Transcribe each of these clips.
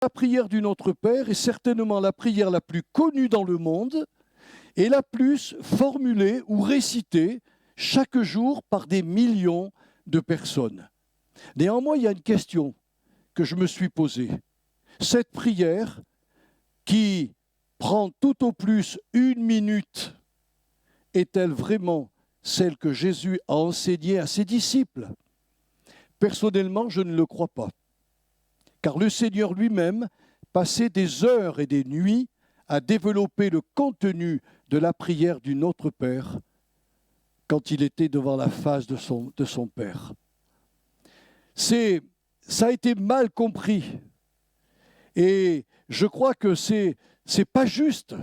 La prière du Notre Père est certainement la prière la plus connue dans le monde et la plus formulée ou récitée chaque jour par des millions de personnes. Néanmoins, il y a une question que je me suis posée. Cette prière qui prend tout au plus 1 minute, est-elle vraiment celle que Jésus a enseignée à ses disciples? Personnellement, je ne le crois pas. Car le Seigneur lui-même passait des heures et des nuits à développer le contenu de la prière du Notre Père quand il était devant la face de son Père. Ça a été mal compris. Et je crois que c'est pas juste.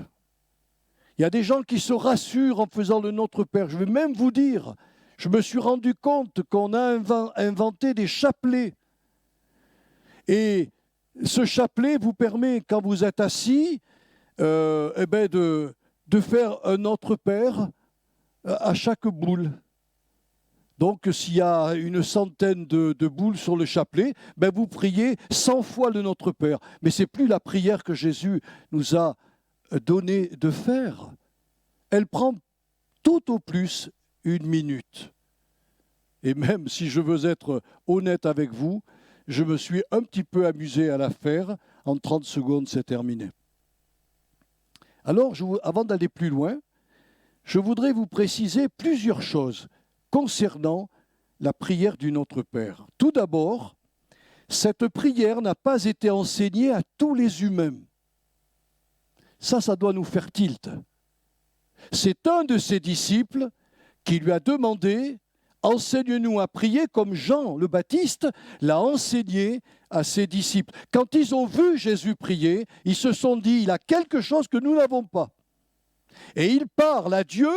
Il y a des gens qui se rassurent en faisant le Notre Père. Je vais même vous dire, je me suis rendu compte qu'on a inventé des chapelets. Et ce chapelet vous permet, quand vous êtes assis, de faire un Notre Père à chaque boule. Donc, s'il y a une centaine de boules sur le chapelet, vous priez 100 fois le Notre Père. Mais ce n'est plus la prière que Jésus nous a donné de faire. Elle prend tout au plus 1 minute. Et même si je veux être honnête avec vous, je me suis un petit peu amusé à la faire. En 30 secondes, c'est terminé. Alors, avant d'aller plus loin, je voudrais vous préciser plusieurs choses concernant la prière du Notre Père. Tout d'abord, cette prière n'a pas été enseignée à tous les humains. Ça doit nous faire tilt. C'est un de ses disciples qui lui a demandé « Enseigne-nous à prier comme Jean le Baptiste l'a enseigné à ses disciples. » Quand ils ont vu Jésus prier, ils se sont dit « Il a quelque chose que nous n'avons pas. » Et il parle à Dieu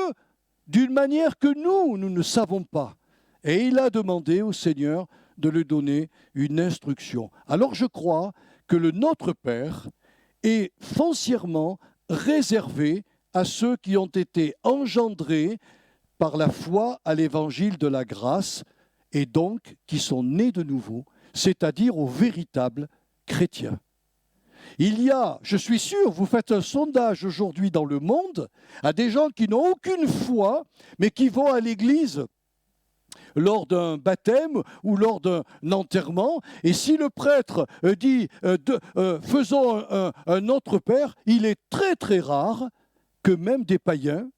d'une manière que nous ne savons pas. Et il a demandé au Seigneur de lui donner une instruction. Alors je crois que le Notre Père est foncièrement réservé à ceux qui ont été engendrés par la foi à l'évangile de la grâce et donc qui sont nés de nouveau, c'est-à-dire aux véritables chrétiens. Il y a, je suis sûr, vous faites un sondage aujourd'hui dans le monde à des gens qui n'ont aucune foi, mais qui vont à l'église lors d'un baptême ou lors d'un enterrement. Et si le prêtre dit faisons un Notre Père, il est très très rare que même des païens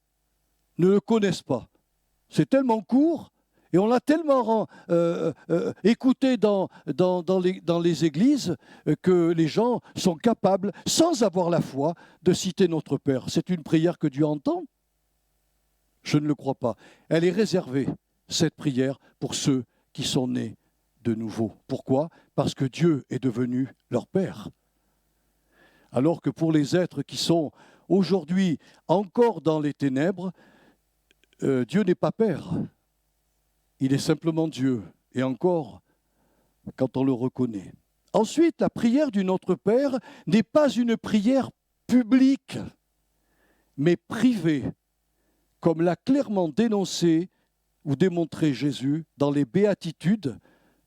ne le connaissent pas. C'est tellement court. Et on l'a tellement écouté dans les églises que les gens sont capables, sans avoir la foi, de citer Notre Père. C'est une prière que Dieu entend? Je ne le crois pas. Elle est réservée, cette prière, pour ceux qui sont nés de nouveau. Pourquoi? Parce que Dieu est devenu leur Père. Alors que pour les êtres qui sont aujourd'hui encore dans les ténèbres, Dieu n'est pas Père. Il est simplement Dieu, et encore, quand on le reconnaît. Ensuite, la prière du Notre Père n'est pas une prière publique, mais privée, comme l'a clairement dénoncé ou démontré Jésus dans les béatitudes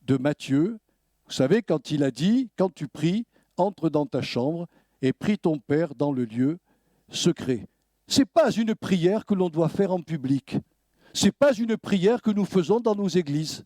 de Matthieu. Vous savez, quand il a dit, quand tu pries, entre dans ta chambre et prie ton Père dans le lieu secret. Ce n'est pas une prière que l'on doit faire en public. Ce n'est pas une prière que nous faisons dans nos églises.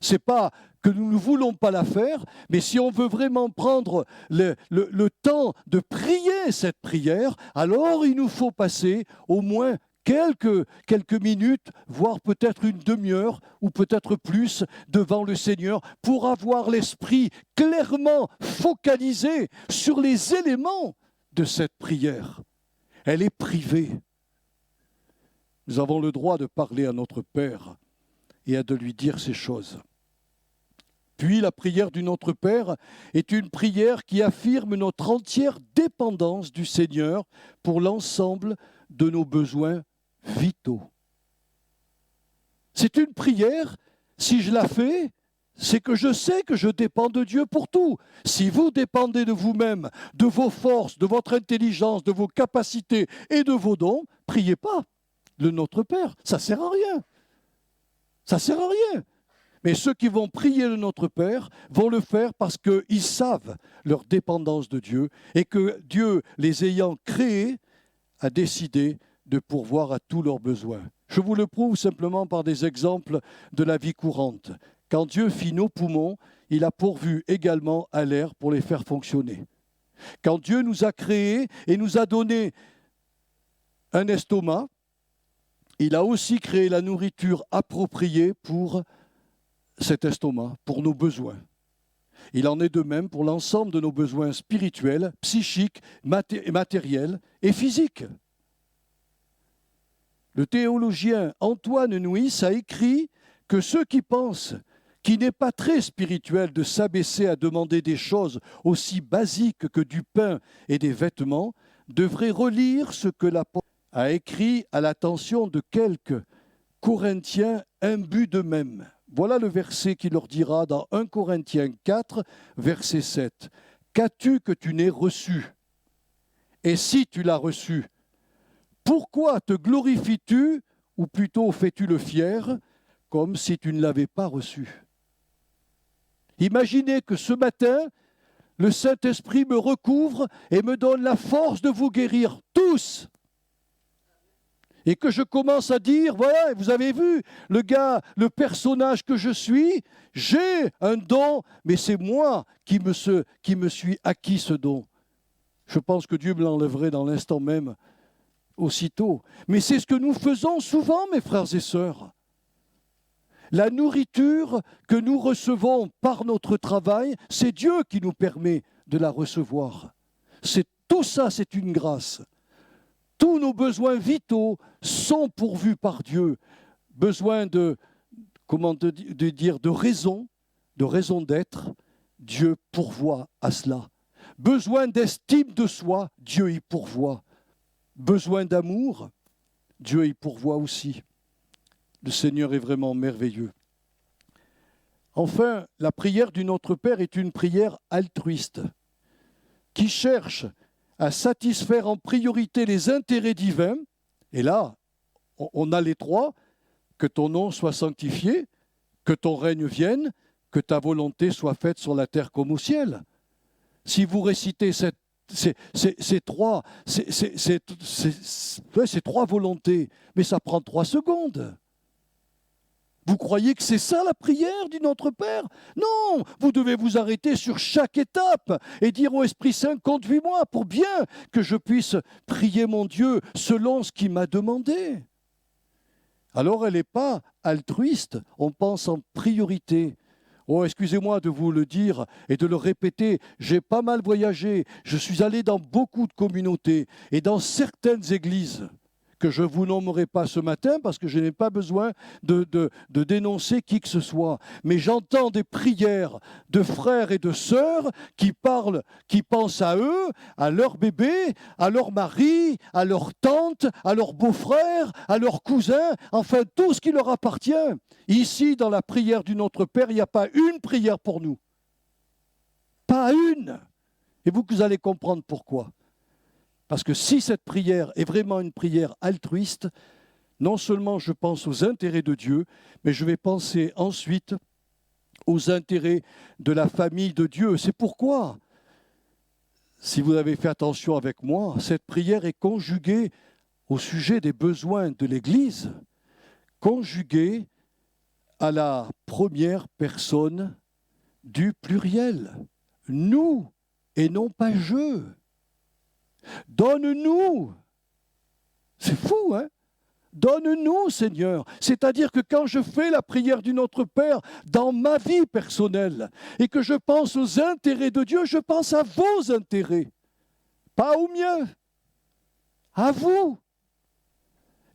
Ce n'est pas que nous ne voulons pas la faire, mais si on veut vraiment prendre le temps de prier cette prière, alors il nous faut passer au moins quelques minutes, voire peut-être une demi-heure ou peut-être plus devant le Seigneur pour avoir l'esprit clairement focalisé sur les éléments de cette prière. Elle est privée. Nous avons le droit de parler à notre Père et de lui dire ces choses. Puis la prière du Notre Père est une prière qui affirme notre entière dépendance du Seigneur pour l'ensemble de nos besoins vitaux. C'est une prière, si je la fais, c'est que je sais que je dépends de Dieu pour tout. Si vous dépendez de vous-même, de vos forces, de votre intelligence, de vos capacités et de vos dons, priez pas le Notre Père. Ça ne sert à rien. Ça ne sert à rien. Mais ceux qui vont prier le Notre Père vont le faire parce qu'ils savent leur dépendance de Dieu et que Dieu, les ayant créés, a décidé de pourvoir à tous leurs besoins. Je vous le prouve simplement par des exemples de la vie courante. Quand Dieu fit nos poumons, il a pourvu également à l'air pour les faire fonctionner. Quand Dieu nous a créés et nous a donné un estomac, il a aussi créé la nourriture appropriée pour cet estomac, pour nos besoins. Il en est de même pour l'ensemble de nos besoins spirituels, psychiques, matériels et physiques. Le théologien Antoine Nuis a écrit que ceux qui pensent qu'il n'est pas très spirituel de s'abaisser à demander des choses aussi basiques que du pain et des vêtements devraient relire ce que l'apôtre a écrit à l'attention de quelques Corinthiens imbus d'eux-mêmes. Voilà le verset qui leur dira dans 1 Corinthiens 4, verset 7. « Qu'as-tu que tu n'aies reçu? Et si tu l'as reçu, pourquoi te glorifies-tu, ou plutôt fais-tu le fier, comme si tu ne l'avais pas reçu ?» Imaginez que ce matin, le Saint-Esprit me recouvre et me donne la force de vous guérir tous. Et que je commence à dire, voilà, vous avez vu, le personnage que je suis, j'ai un don, mais c'est moi qui me suis acquis ce don. Je pense que Dieu me l'enlèverait dans l'instant même, aussitôt. Mais c'est ce que nous faisons souvent, mes frères et sœurs. La nourriture que nous recevons par notre travail, c'est Dieu qui nous permet de la recevoir. Tout ça, c'est une grâce. Tous nos besoins vitaux sont pourvus par Dieu. Besoin de raison d'être, Dieu pourvoit à cela. Besoin d'estime de soi, Dieu y pourvoit. Besoin d'amour, Dieu y pourvoit aussi. Le Seigneur est vraiment merveilleux. Enfin, la prière du Notre Père est une prière altruiste qui cherche à satisfaire en priorité les intérêts divins. Et là, on a les trois, que ton nom soit sanctifié, que ton règne vienne, que ta volonté soit faite sur la terre comme au ciel. Si vous récitez ces trois volontés, mais ça prend 3 secondes. Vous croyez que c'est ça la prière du Notre Père? Non, vous devez vous arrêter sur chaque étape et dire au Esprit Saint, conduis-moi pour bien que je puisse prier mon Dieu selon ce qu'il m'a demandé. Alors elle n'est pas altruiste, on pense en priorité. Oh, excusez-moi de vous le dire et de le répéter, j'ai pas mal voyagé, je suis allé dans beaucoup de communautés et dans certaines églises que je ne vous nommerai pas ce matin parce que je n'ai pas besoin de dénoncer qui que ce soit. Mais j'entends des prières de frères et de sœurs qui pensent à eux, à leur bébé, à leur mari, à leur tante, à leur beau-frère, à leurs cousins, enfin tout ce qui leur appartient. Ici, dans la prière du Notre Père, il n'y a pas une prière pour nous. Pas une. Et vous allez comprendre pourquoi. Parce que si cette prière est vraiment une prière altruiste, non seulement je pense aux intérêts de Dieu, mais je vais penser ensuite aux intérêts de la famille de Dieu. C'est pourquoi, si vous avez fait attention avec moi, cette prière est conjuguée au sujet des besoins de l'Église, conjuguée à la première personne du pluriel. Nous et non pas je. Donne-nous. C'est fou, hein? Donne-nous, Seigneur. C'est-à-dire que quand je fais la prière du Notre Père dans ma vie personnelle et que je pense aux intérêts de Dieu, je pense à vos intérêts, pas aux miens, à vous.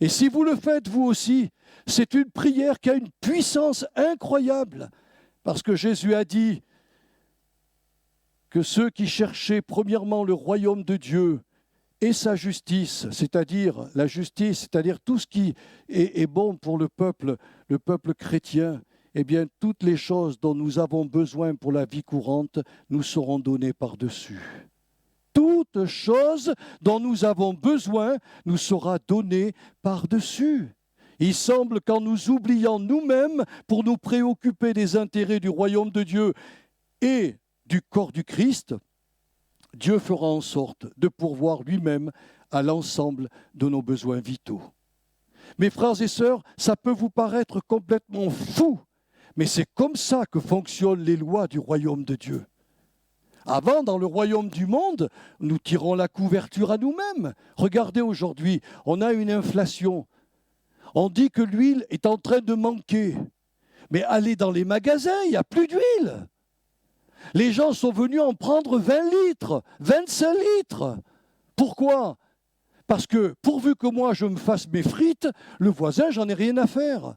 Et si vous le faites vous aussi, c'est une prière qui a une puissance incroyable parce que Jésus a dit que ceux qui cherchaient premièrement le royaume de Dieu et sa justice, c'est-à-dire la justice, c'est-à-dire tout ce qui est bon pour le peuple chrétien, eh bien toutes les choses dont nous avons besoin pour la vie courante nous seront données par-dessus. Toute chose dont nous avons besoin nous sera donnée par-dessus. Il semble qu'en nous oubliant nous-mêmes pour nous préoccuper des intérêts du royaume de Dieu et du corps du Christ, Dieu fera en sorte de pourvoir lui-même à l'ensemble de nos besoins vitaux. Mes frères et sœurs, ça peut vous paraître complètement fou, mais c'est comme ça que fonctionnent les lois du royaume de Dieu. Avant, dans le royaume du monde, nous tirons la couverture à nous-mêmes. Regardez aujourd'hui, on a une inflation. On dit que l'huile est en train de manquer. Mais allez dans les magasins, il n'y a plus d'huile. Les gens sont venus en prendre 20 litres, 25 litres. Pourquoi ? Parce que pourvu que moi je me fasse mes frites, le voisin, j'en ai rien à faire.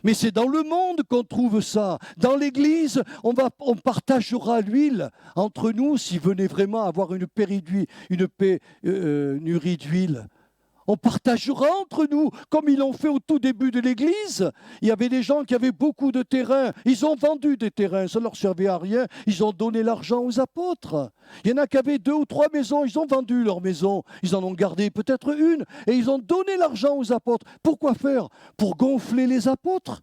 Mais c'est dans le monde qu'on trouve ça. Dans l'Église, on partagera l'huile entre nous s'il venait vraiment avoir une pénurie d'huile. On partagera entre nous, comme ils l'ont fait au tout début de l'Église. Il y avait des gens qui avaient beaucoup de terrains. Ils ont vendu des terrains, ça ne leur servait à rien. Ils ont donné l'argent aux apôtres. Il y en a qui avaient 2 ou 3 maisons. Ils ont vendu leur maison. Ils en ont gardé peut-être une. Et ils ont donné l'argent aux apôtres. Pourquoi faire ? Pour gonfler les apôtres ?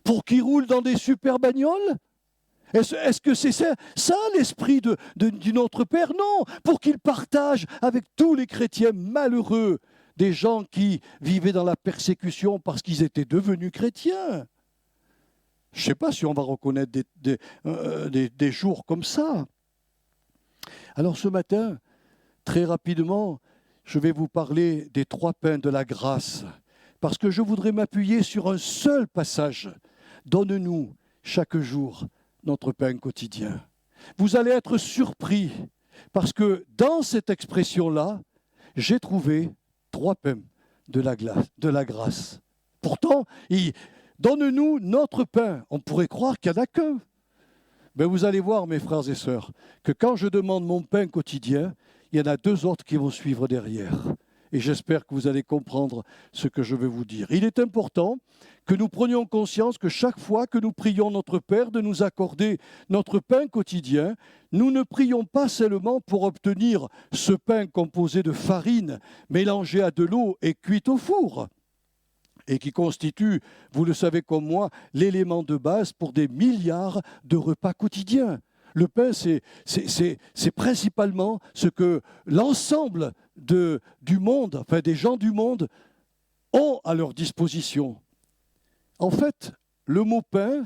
Pour qu'ils roulent dans des super bagnoles ? Est-ce que c'est ça l'esprit du Notre Père ? Non, pour qu'ils partagent avec tous les chrétiens malheureux, des gens qui vivaient dans la persécution parce qu'ils étaient devenus chrétiens. Je ne sais pas si on va reconnaître des jours comme ça. Alors ce matin, très rapidement, je vais vous parler des 3 pains de la grâce, parce que je voudrais m'appuyer sur un seul passage. Donne-nous chaque jour notre pain quotidien. Vous allez être surpris, parce que dans cette expression-là, j'ai trouvé 3 pains de la grâce. Pourtant, donne-nous notre pain. On pourrait croire qu'il n'y en a qu'un. Mais vous allez voir, mes frères et sœurs, que quand je demande mon pain quotidien, il y en a 2 autres qui vont suivre derrière. Et j'espère que vous allez comprendre ce que je veux vous dire. Il est important que nous prenions conscience que chaque fois que nous prions notre Père de nous accorder notre pain quotidien, nous ne prions pas seulement pour obtenir ce pain composé de farine mélangé à de l'eau et cuite au four, et qui constitue, vous le savez comme moi, l'élément de base pour des milliards de repas quotidiens. Le pain, c'est principalement ce que l'ensemble du monde, enfin des gens du monde, ont à leur disposition. En fait, le mot pain,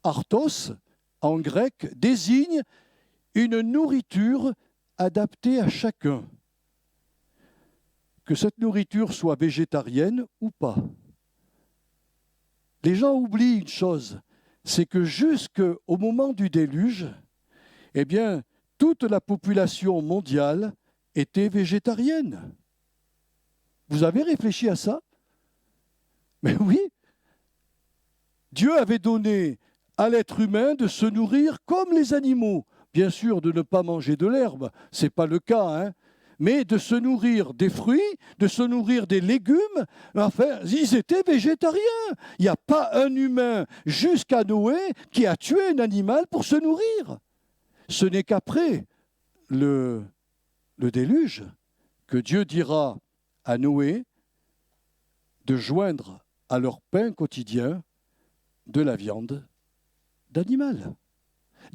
artos, en grec, désigne une nourriture adaptée à chacun. Que cette nourriture soit végétarienne ou pas. Les gens oublient une chose, c'est que jusqu'au moment du déluge, eh bien, toute la population mondiale était végétarienne. Vous avez réfléchi à ça ? Mais oui, Dieu avait donné à l'être humain de se nourrir comme les animaux. Bien sûr, de ne pas manger de l'herbe, ce n'est pas le cas, hein, mais de se nourrir des fruits, de se nourrir des légumes. Enfin, ils étaient végétariens. Il n'y a pas un humain jusqu'à Noé qui a tué un animal pour se nourrir. Ce n'est qu'après le déluge que Dieu dira à Noé de joindre à leur pain quotidien de la viande d'animal.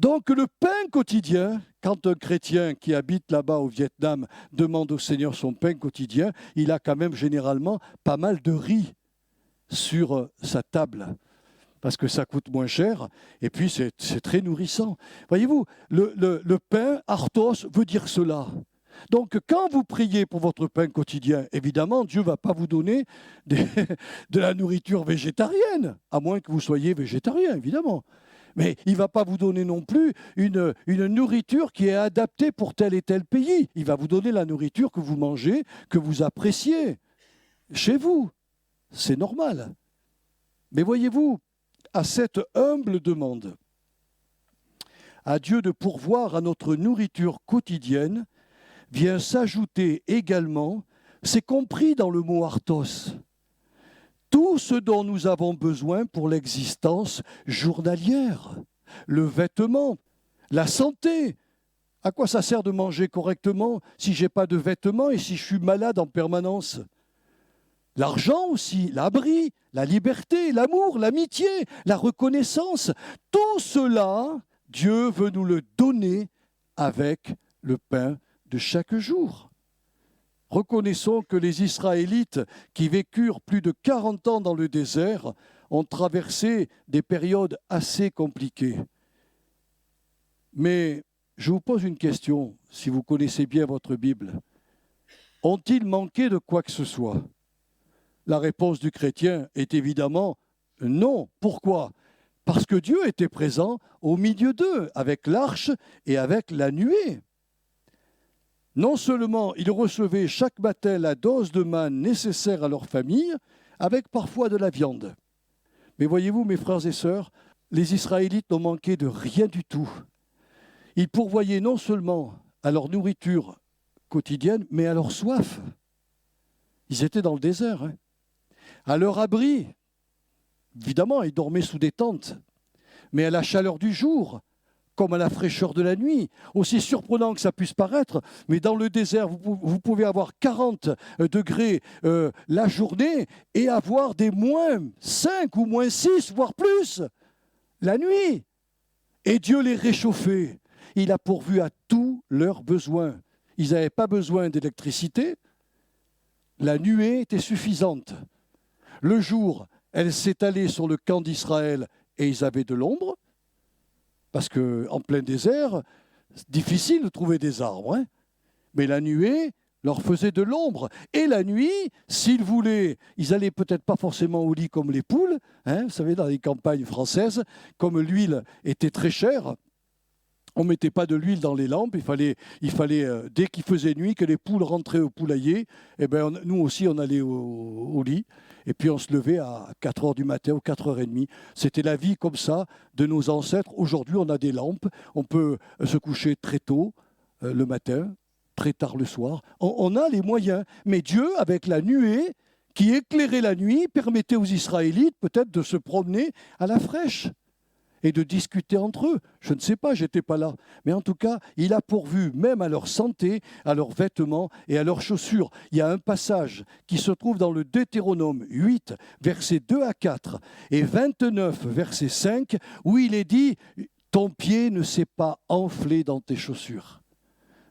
Donc le pain quotidien, quand un chrétien qui habite là-bas au Vietnam demande au Seigneur son pain quotidien, il a quand même généralement pas mal de riz sur sa table, parce que ça coûte moins cher, et puis c'est très nourrissant. Voyez-vous, le pain, artos, veut dire cela. Donc, quand vous priez pour votre pain quotidien, évidemment, Dieu ne va pas vous donner de la nourriture végétarienne, à moins que vous soyez végétarien, évidemment. Mais il ne va pas vous donner non plus une nourriture qui est adaptée pour tel et tel pays. Il va vous donner la nourriture que vous mangez, que vous appréciez chez vous. C'est normal. Mais voyez-vous, à cette humble demande, à Dieu de pourvoir à notre nourriture quotidienne, vient s'ajouter également, c'est compris dans le mot artos, tout ce dont nous avons besoin pour l'existence journalière, le vêtement, la santé. À quoi ça sert de manger correctement si je n'ai pas de vêtements et si je suis malade en permanence ? l'argent aussi, l'abri, la liberté, l'amour, l'amitié, la reconnaissance. Tout cela, Dieu veut nous le donner avec le pain de chaque jour. Reconnaissons que les Israélites qui vécurent plus de 40 ans dans le désert ont traversé des périodes assez compliquées. Mais je vous pose une question, si vous connaissez bien votre Bible. Ont-ils manqué de quoi que ce soit? La réponse du chrétien est évidemment non. Pourquoi? Parce que Dieu était présent au milieu d'eux, avec l'arche et avec la nuée. Non seulement ils recevaient chaque matin la dose de manne nécessaire à leur famille, avec parfois de la viande. Mais voyez-vous, mes frères et sœurs, les Israélites n'ont manqué de rien du tout. Ils pourvoyaient non seulement à leur nourriture quotidienne, mais à leur soif. Ils étaient dans le désert. À leur abri, évidemment, ils dormaient sous des tentes, mais à la chaleur du jour, comme à la fraîcheur de la nuit. Aussi surprenant que ça puisse paraître, mais dans le désert, vous pouvez avoir 40 degrés la journée et avoir des moins 5 ou moins 6, voire plus, la nuit. Et Dieu les réchauffait. Il a pourvu à tous leurs besoins. Ils n'avaient pas besoin d'électricité. La nuée était suffisante. Le jour, elle s'étalait sur le camp d'Israël et ils avaient de l'ombre. Parce qu'en plein désert, c'est difficile de trouver des arbres. Mais la nuée leur faisait de l'ombre. Et la nuit, s'ils voulaient, ils n'allaient peut-être pas forcément au lit comme les poules. Vous savez, dans les campagnes françaises, comme l'huile était très chère, on ne mettait pas de l'huile dans les lampes. Il fallait dès qu'il faisait nuit, que les poules rentraient au poulailler. Et ben, nous aussi, on allait au lit. Et puis on se levait à 4 heures du matin ou 4h30. C'était la vie comme ça de nos ancêtres. Aujourd'hui, on a des lampes. On peut se coucher très tôt le matin, très tard le soir. On a les moyens. Mais Dieu, avec la nuée qui éclairait la nuit, permettait aux Israélites peut-être de se promener à la fraîche et de discuter entre eux. Je ne sais pas, je n'étais pas là. Mais en tout cas, il a pourvu même à leur santé, à leurs vêtements et à leurs chaussures. Il y a un passage qui se trouve dans le Deutéronome 8, versets 2 à 4, et 29, verset 5, où il est dit « Ton pied ne s'est pas enflé dans tes chaussures ».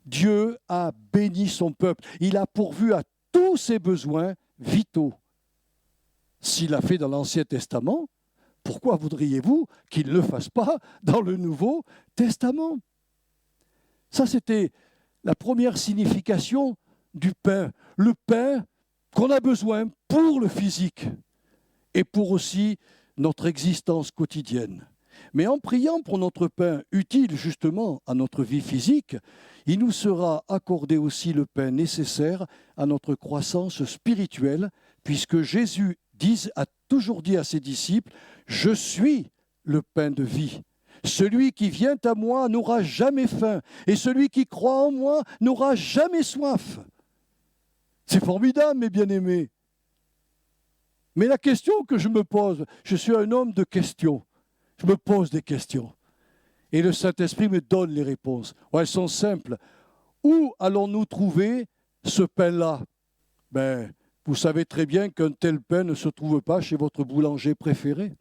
Dieu a béni son peuple. Il a pourvu à tous ses besoins vitaux. S'il l'a fait dans l'Ancien Testament, pourquoi voudriez-vous qu'il ne le fasse pas dans le Nouveau Testament? Ça, c'était la première signification du pain. Le pain qu'on a besoin pour le physique et pour aussi notre existence quotidienne. Mais en priant pour notre pain utile justement à notre vie physique, il nous sera accordé aussi le pain nécessaire à notre croissance spirituelle, puisque Jésus a toujours dit à ses disciples, « Je suis le pain de vie. Celui qui vient à moi n'aura jamais faim, et celui qui croit en moi n'aura jamais soif. » C'est formidable, mes bien-aimés. Mais la question que je me pose, je suis un homme de questions, je me pose des questions. Et le Saint-Esprit me donne les réponses. Elles sont simples. Où allons-nous trouver ce pain-là? Vous savez très bien qu'un tel pain ne se trouve pas chez votre boulanger préféré.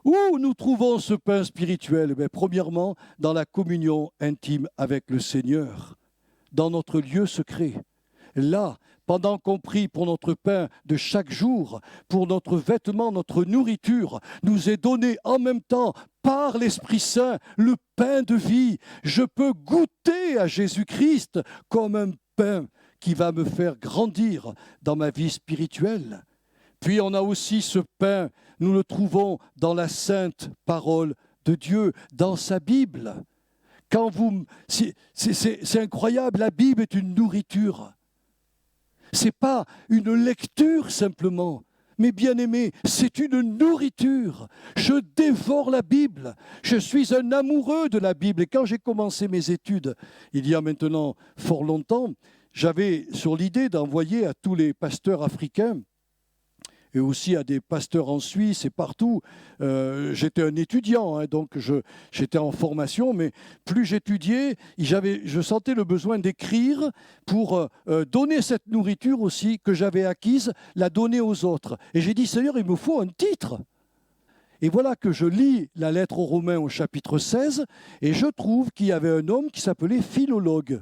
Où nous trouvons ce pain spirituel? Premièrement, dans la communion intime avec le Seigneur, dans notre lieu secret. Là, pendant qu'on prie pour notre pain de chaque jour, pour notre vêtement, notre nourriture, nous est donné en même temps, par l'Esprit Saint, le pain de vie. Je peux goûter à Jésus-Christ comme un pain qui va me faire grandir dans ma vie spirituelle. Puis on a aussi ce pain, nous le trouvons dans la sainte parole de Dieu, dans sa Bible. C'est incroyable, la Bible est une nourriture. Ce n'est pas une lecture simplement, mais bien aimé, c'est une nourriture. Je dévore la Bible. Je suis un amoureux de la Bible. Et quand j'ai commencé mes études, il y a maintenant fort longtemps, j'avais sur l'idée d'envoyer à tous les pasteurs africains et aussi à des pasteurs en Suisse et partout. J'étais un étudiant, hein, donc j'étais en formation, mais plus j'étudiais, je sentais le besoin d'écrire pour donner cette nourriture aussi que j'avais acquise, la donner aux autres. Et j'ai dit, Seigneur, il me faut un titre. Et voilà que je lis la lettre aux Romains au chapitre 16, et je trouve qu'il y avait un homme qui s'appelait Philologue.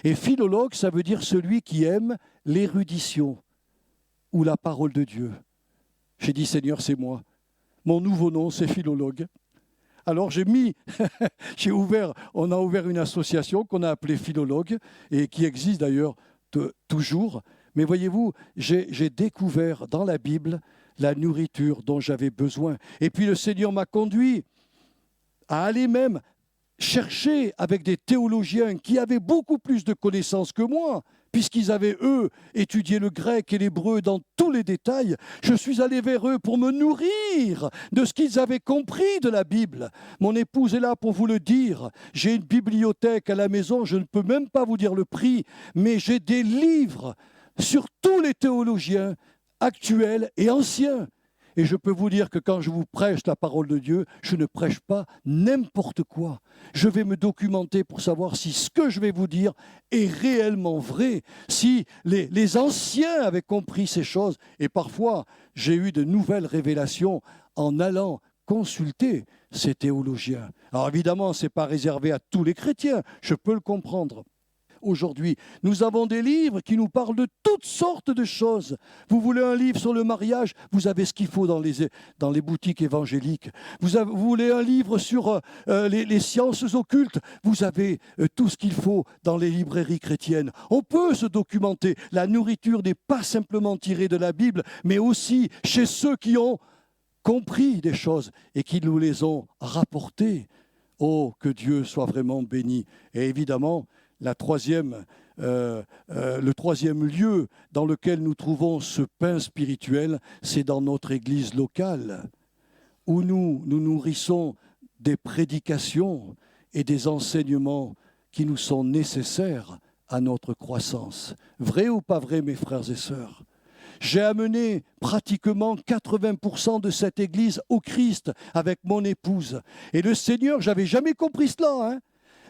Et philologue, ça veut dire celui qui aime l'érudition ou la parole de Dieu. J'ai dit, Seigneur, c'est moi. Mon nouveau nom, c'est Philologue. Alors on a ouvert une association qu'on a appelée Philologue, et qui existe d'ailleurs toujours. Mais voyez-vous, j'ai découvert dans la Bible la nourriture dont j'avais besoin. Et puis le Seigneur m'a conduit à aller même chercher avec des théologiens qui avaient beaucoup plus de connaissances que moi, puisqu'ils avaient, eux, étudié le grec et l'hébreu dans tous les détails. Je suis allé vers eux pour me nourrir de ce qu'ils avaient compris de la Bible. Mon épouse est là pour vous le dire. J'ai une bibliothèque à la maison, je ne peux même pas vous dire le prix, mais j'ai des livres sur tous les théologiens actuels et anciens. Et je peux vous dire que quand je vous prêche la parole de Dieu, je ne prêche pas n'importe quoi. Je vais me documenter pour savoir si ce que je vais vous dire est réellement vrai, si les anciens avaient compris ces choses. Et parfois, j'ai eu de nouvelles révélations en allant consulter ces théologiens. Alors évidemment, ce n'est pas réservé à tous les chrétiens, je peux le comprendre. Aujourd'hui, nous avons des livres qui nous parlent de toutes sortes de choses. Vous voulez un livre sur le mariage, vous avez ce qu'il faut dans les boutiques évangéliques. Vous voulez un livre sur les sciences occultes, vous avez tout ce qu'il faut dans les librairies chrétiennes. On peut se documenter. La nourriture n'est pas simplement tirée de la Bible, mais aussi chez ceux qui ont compris des choses et qui nous les ont rapportées. Oh, que Dieu soit vraiment béni. Et évidemment, le troisième lieu dans lequel nous trouvons ce pain spirituel, c'est dans notre église locale, où nous nourrissons des prédications et des enseignements qui nous sont nécessaires à notre croissance. Vrai ou pas vrai, mes frères et sœurs? J'ai amené pratiquement 80% de cette église au Christ avec mon épouse. Et le Seigneur, je n'avais jamais compris cela, hein.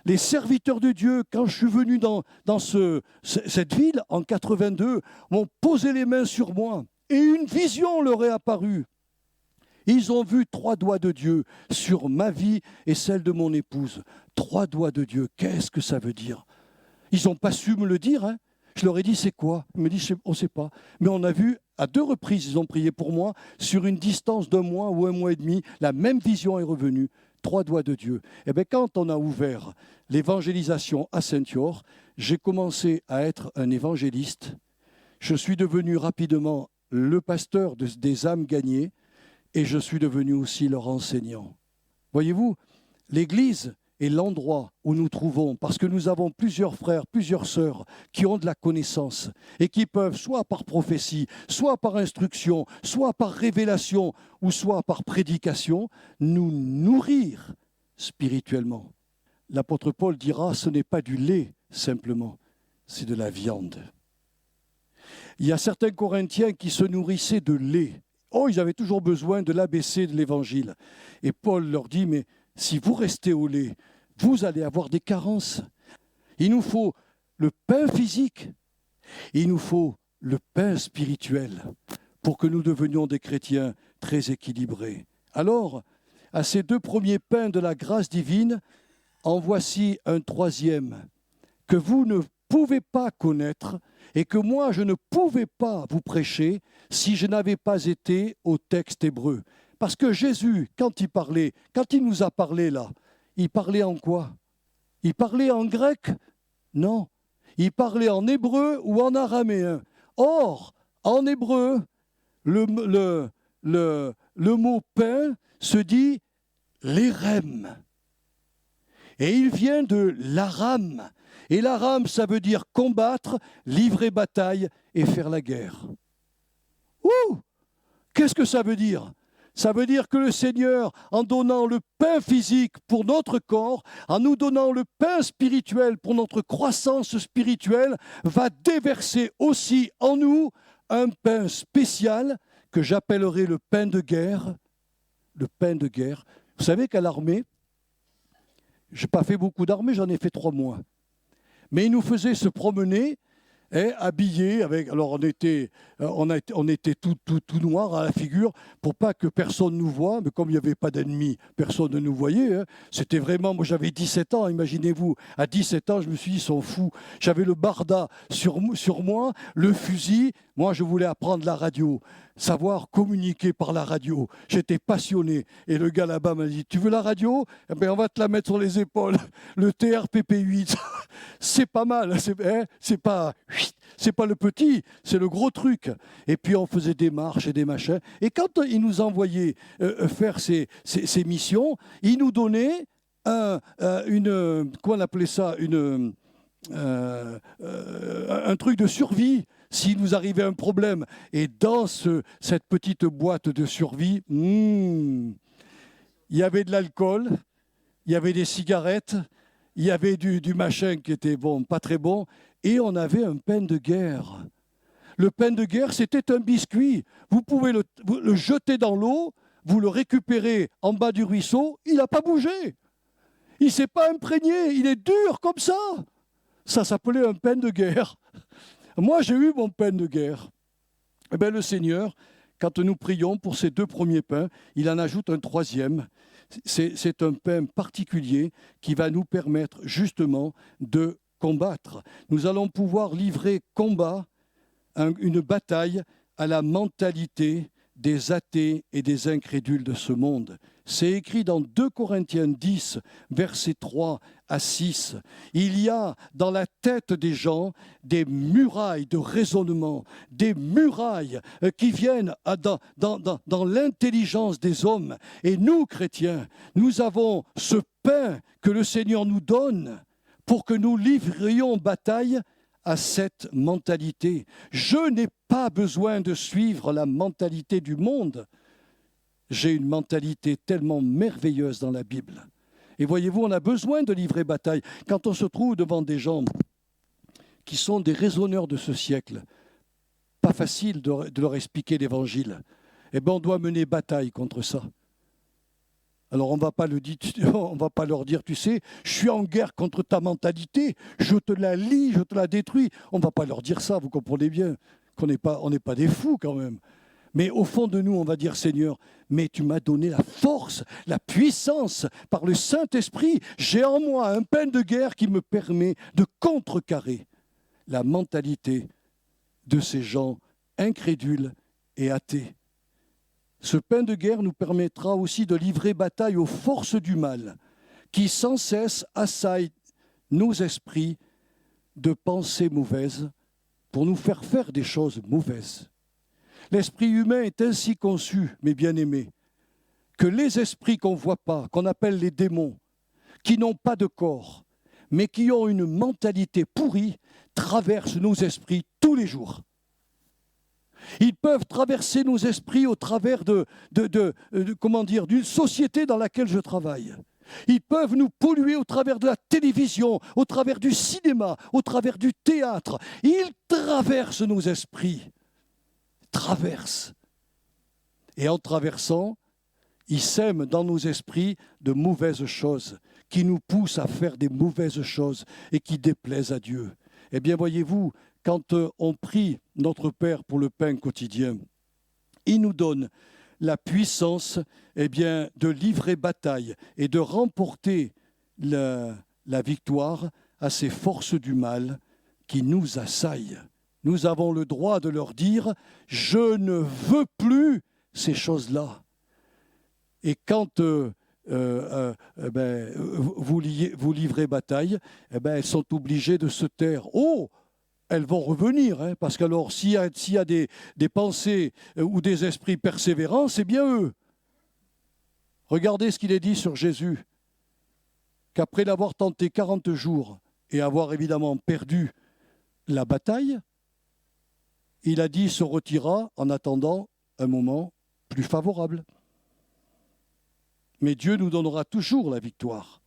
Les serviteurs de Dieu, quand je suis venu dans cette ville en 82, m'ont posé les mains sur moi et une vision leur est apparue. Ils ont vu 3 doigts de Dieu sur ma vie et celle de mon épouse. 3 doigts de Dieu, qu'est-ce que ça veut dire? Ils n'ont pas su me le dire, hein. Je leur ai dit, c'est quoi? Ils me disent, on ne sait pas. Mais on a vu, à 2 reprises, ils ont prié pour moi, sur une distance d'1 mois ou 1 mois et demi, la même vision est revenue. 3 doigts de Dieu. Et bien, quand on a ouvert l'évangélisation à Saint-Yor, j'ai commencé à être un évangéliste. Je suis devenu rapidement le pasteur des âmes gagnées et je suis devenu aussi leur enseignant. Voyez-vous, l'Église est l'endroit où nous trouvons, parce que nous avons plusieurs frères, plusieurs sœurs qui ont de la connaissance et qui peuvent, soit par prophétie, soit par instruction, soit par révélation, ou soit par prédication, nous nourrir spirituellement. L'apôtre Paul dira, ce n'est pas du lait simplement, c'est de la viande. Il y a certains Corinthiens qui se nourrissaient de lait. Oh, ils avaient toujours besoin de l'ABC de l'Évangile. Et Paul leur dit, mais si vous restez au lait, vous allez avoir des carences. Il nous faut le pain physique, il nous faut le pain spirituel pour que nous devenions des chrétiens très équilibrés. Alors, à ces 2 premiers pains de la grâce divine, en voici un 3e que vous ne pouvez pas connaître et que moi je ne pouvais pas vous prêcher si je n'avais pas été au texte hébreu. Parce que Jésus, quand il nous a parlé là, il parlait en quoi? Il parlait en grec? Non. Il parlait en hébreu ou en araméen. Or, en hébreu, le mot pain se dit l'érem. Et il vient de l'aram. Et l'aram, ça veut dire combattre, livrer bataille et faire la guerre. Ouh! Qu'est-ce que ça veut dire? Ça veut dire que le Seigneur, en donnant le pain physique pour notre corps, en nous donnant le pain spirituel pour notre croissance spirituelle, va déverser aussi en nous un pain spécial que j'appellerai le pain de guerre. Le pain de guerre. Vous savez qu'à l'armée, je n'ai pas fait beaucoup d'armée, j'en ai fait 3 mois. Mais ils nous faisaient se promener, habillés avec. Alors on était tout noir à la figure pour pas que personne nous voie. Mais comme il n'y avait pas d'ennemis, personne ne nous voyait. C'était vraiment. Moi j'avais 17 ans, imaginez-vous. À 17 ans, je me suis dit, ils sont fous. J'avais le barda sur moi, le fusil. Moi, je voulais apprendre la radio, savoir communiquer par la radio. J'étais passionné. Et le gars là-bas m'a dit, tu veux la radio? Eh bien, on va te la mettre sur les épaules. Le TRPP8, c'est pas mal. C'est pas le petit, c'est le gros truc. Et puis, on faisait des marches et des machins. Et quand ils nous envoyaient faire ces missions, ils nous donnaient comment on appelait ça, un truc de survie s'il nous arrivait un problème. Et dans cette petite boîte de survie, il y avait de l'alcool, il y avait des cigarettes, il y avait du machin qui était bon, pas très bon, et on avait un pain de guerre. Le pain de guerre, c'était un biscuit. Vous pouvez le jeter dans l'eau, vous le récupérez en bas du ruisseau, il n'a pas bougé. Il ne s'est pas imprégné, il est dur comme ça. Ça s'appelait un pain de guerre. Moi, j'ai eu mon pain de guerre. Eh bien, le Seigneur, quand nous prions pour ces 2 premiers pains, il en ajoute un 3e. C'est un pain particulier qui va nous permettre justement de combattre. Nous allons pouvoir livrer combat, une bataille à la mentalité des athées et des incrédules de ce monde. C'est écrit dans 2 Corinthiens 10, versets 3 à 6. Il y a dans la tête des gens des murailles de raisonnement, des murailles qui viennent dans l'intelligence des hommes. Et nous, chrétiens, nous avons ce pain que le Seigneur nous donne pour que nous livrions bataille à cette mentalité. Je n'ai pas besoin de suivre la mentalité du monde. J'ai une mentalité tellement merveilleuse dans la Bible. Et voyez-vous, on a besoin de livrer bataille. Quand on se trouve devant des gens qui sont des raisonneurs de ce siècle, pas facile de leur expliquer l'Évangile. Eh bien, on doit mener bataille contre ça. Alors, on ne va pas leur dire, tu sais, je suis en guerre contre ta mentalité, je te la lie, je te la détruis. On ne va pas leur dire ça, vous comprenez bien, qu'on n'est pas des fous quand même. Mais au fond de nous, on va dire, Seigneur, mais tu m'as donné la force, la puissance par le Saint-Esprit. J'ai en moi un pain de guerre qui me permet de contrecarrer la mentalité de ces gens incrédules et athées. Ce pain de guerre nous permettra aussi de livrer bataille aux forces du mal qui sans cesse assaillent nos esprits de pensées mauvaises pour nous faire des choses mauvaises. L'esprit humain est ainsi conçu, mes bien-aimés, que les esprits qu'on ne voit pas, qu'on appelle les démons, qui n'ont pas de corps, mais qui ont une mentalité pourrie, traversent nos esprits tous les jours. Ils peuvent traverser nos esprits au travers d'une société dans laquelle je travaille. Ils peuvent nous polluer au travers de la télévision, au travers du cinéma, au travers du théâtre. Ils traversent nos esprits. Traversent. Et en traversant, ils sèment dans nos esprits de mauvaises choses, qui nous poussent à faire des mauvaises choses et qui déplaisent à Dieu. Eh bien, voyez-vous, quand on prie notre Père pour le pain quotidien, il nous donne la puissance de livrer bataille et de remporter la victoire à ces forces du mal qui nous assaillent. Nous avons le droit de leur dire « Je ne veux plus ces choses-là ». Et quand vous livrez bataille, elles sont obligées de se taire. Oh, elles vont revenir, parce qu'alors s'il y a des pensées ou des esprits persévérants, c'est bien eux. Regardez ce qu'il est dit sur Jésus, qu'après l'avoir tenté 40 jours et avoir évidemment perdu la bataille, il a dit se retira en attendant un moment plus favorable. Mais Dieu nous donnera toujours la victoire.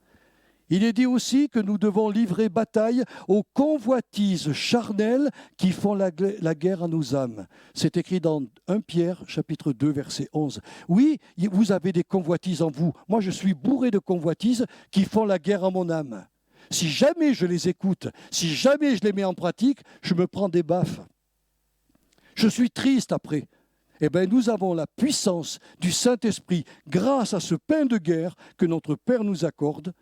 Il est dit aussi que nous devons livrer bataille aux convoitises charnelles qui font la guerre à nos âmes. C'est écrit dans 1 Pierre, chapitre 2, verset 11. Oui, vous avez des convoitises en vous. Moi, je suis bourré de convoitises qui font la guerre à mon âme. Si jamais je les écoute, si jamais je les mets en pratique, je me prends des baffes. Je suis triste après. Eh bien, nous avons la puissance du Saint-Esprit grâce à ce pain de guerre que notre Père nous accorde.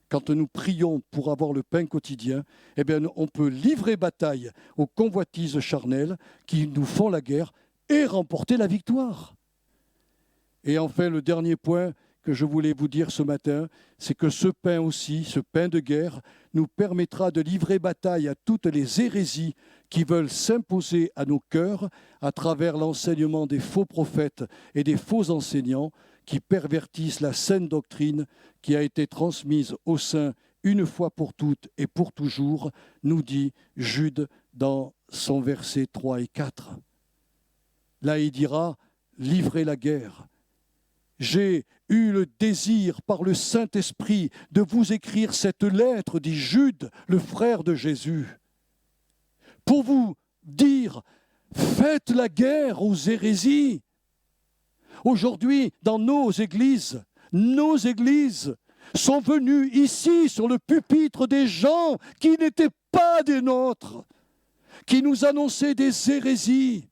Quand nous prions pour avoir le pain quotidien, eh bien, on peut livrer bataille aux convoitises charnelles qui nous font la guerre et remporter la victoire. Et enfin, le dernier point que je voulais vous dire ce matin, c'est que ce pain aussi, ce pain de guerre, nous permettra de livrer bataille à toutes les hérésies qui veulent s'imposer à nos cœurs à travers l'enseignement des faux prophètes et des faux enseignants qui pervertissent la saine doctrine qui a été transmise aux saints une fois pour toutes et pour toujours, nous dit Jude dans son verset 3 et 4. Là, il dira, livrez la guerre. J'ai eu le désir par le Saint-Esprit de vous écrire cette lettre, dit Jude, le frère de Jésus, pour vous dire, faites la guerre aux hérésies. Aujourd'hui, dans nos églises sont venus ici sur le pupitre des gens qui n'étaient pas des nôtres, qui nous annonçaient des hérésies.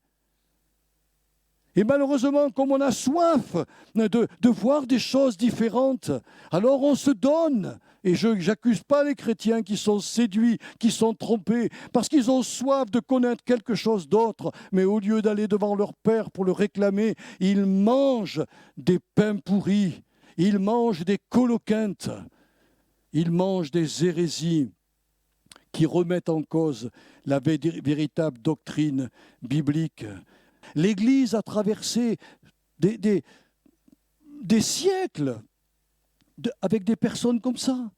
Et malheureusement, comme on a soif de voir des choses différentes, alors on se donne. Et je n'accuse pas les chrétiens qui sont séduits, qui sont trompés, parce qu'ils ont soif de connaître quelque chose d'autre. Mais au lieu d'aller devant leur Père pour le réclamer, ils mangent des pains pourris, ils mangent des coloquintes, ils mangent des hérésies qui remettent en cause la véritable doctrine biblique. L'Église a traversé des siècles avec des personnes comme ça.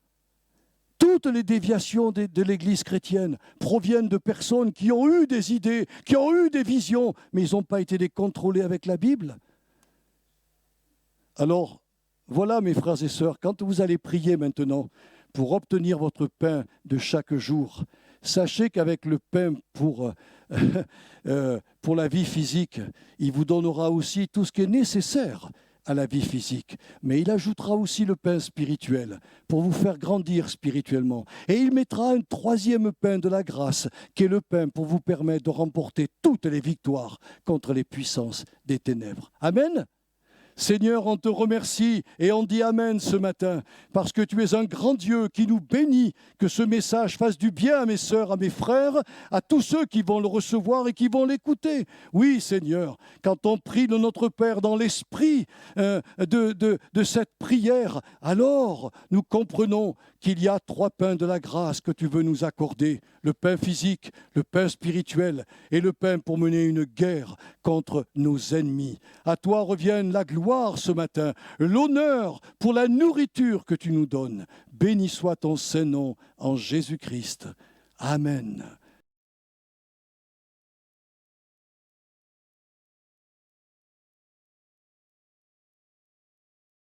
Toutes les déviations de l'Église chrétienne proviennent de personnes qui ont eu des idées, qui ont eu des visions, mais ils n'ont pas été contrôlées avec la Bible. Alors, voilà mes frères et sœurs, quand vous allez prier maintenant pour obtenir votre pain de chaque jour, sachez qu'avec le pain pour la vie physique, il vous donnera aussi tout ce qui est nécessaire à la vie physique. Mais il ajoutera aussi le pain spirituel pour vous faire grandir spirituellement. Et il mettra un troisième pain de la grâce, qui est le pain pour vous permettre de remporter toutes les victoires contre les puissances des ténèbres. Amen. Seigneur, on te remercie et on dit Amen ce matin, parce que tu es un grand Dieu qui nous bénit, que ce message fasse du bien à mes sœurs, à mes frères, à tous ceux qui vont le recevoir et qui vont l'écouter. Oui, Seigneur, quand on prie de notre Père dans l'esprit de cette prière, alors nous comprenons qu'il y a 3 pains de la grâce que tu veux nous accorder, le pain physique, le pain spirituel et le pain pour mener une guerre contre nos ennemis. À toi revienne la gloire ce matin, l'honneur pour la nourriture que tu nous donnes. Béni soit ton Saint-Nom en Jésus-Christ. Amen.